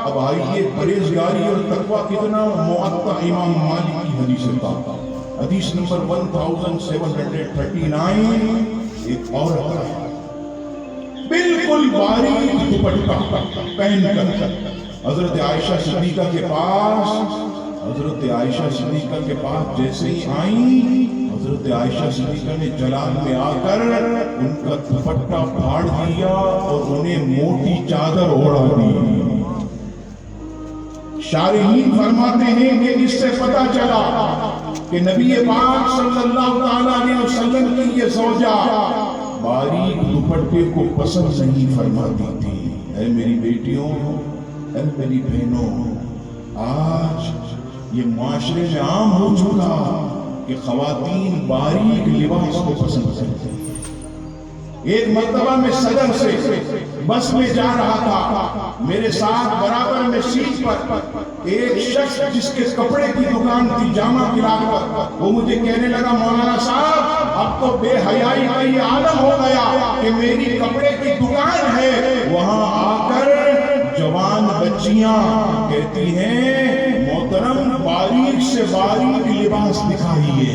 اب آئیے پرہیزگاری اور تقوی کتنا موطا امام مالک کی حدیث کا حدیث نمبر 1739. ایک عورت بالکل باریک دوپٹہ پہن کر حضرت عائشہ صدیقہ کے پاس جیسے ہی آئیں، حضرت عائشہ صدیقہ نے جلال میں آ کر ان کا دوپٹہ پھاڑ دیا اور انہیں موٹی چادر اوڑھا دی. شارحین فرماتے ہیں کہ اس سے پتہ چلا کہ نبی پاک صلی اللہ علیہ وسلم کی یہ زوجہ باریک دوپٹے کو پسند نہیں فرماتی تھی. اے میری بیٹیوں، اے میری بہنوں، آج یہ معاشرے میں عام ہو چکا کہ خواتین باریک لباس کو پسند کرتے ہیں. ایک مرتبہ میں صدر سے بس میں جا رہا تھا، میرے ساتھ برابر میں سیٹ پر ایک شخص جس کے کپڑے کی دکان تھی جامع کلاب پر، وہ مجھے کہنے لگا مولانا صاحب اب تو بے حیائی کا یہ عالم ہو گیا کہ میری کپڑے کی دکان ہے، وہاں آ کر جوان بچیاں کہتی ہیں محترم باریک سے باریک لباس دکھائیے.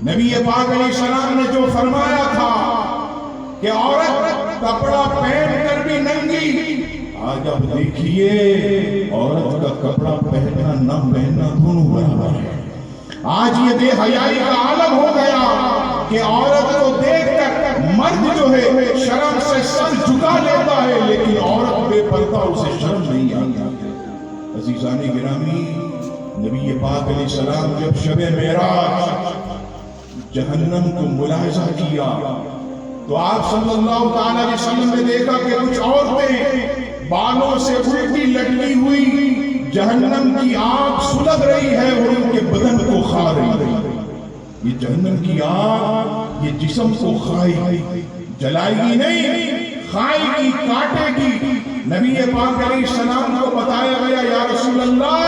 نبی پاک علیہ السلام نے جو فرمایا تھا کہ عورت کپڑا پہن کر بھی ننگی، آج اب دیکھیے عورت کا کپڑا پہننا نہ پہننا دونوں برابر ہے. آج یہ بے حیائی کا عالم ہو گیا کہ عورت کو دیکھ کر مرد جو ہے شرم سے سر جھکا لیتا ہے، لیکن عورت بے پردہ اسے شرم نہیں آتی. عزیزان گرامی، نبی پاک علیہ السلام جب شب معراج جہنم کو ملاحظہ کیا تو آپ صلی اللہ تعالی علیہ وسلم نے دیکھا کہ کچھ عورتیں بالوں سے الٹی لٹکی ہوئی جہنم کی آگ سلگ رہی ہے اور ان کے بدن کو کھا رہی ہے. یہ جہنم کی آگ یہ جسم کو کھائے گی، جلائے گی نہیں، کھائے گی، کاٹے گی. نبی پاک علیہ السلام کو بتایا گیا یا رسول اللہ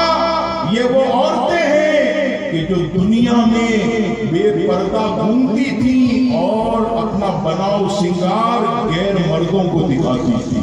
یہ وہ عورتیں ہیں کہ جو دنیا میں بے پردہ گھومتی تھی اور اپنا بناؤ سنگار غیر مردوں کو دکھاتی تھی.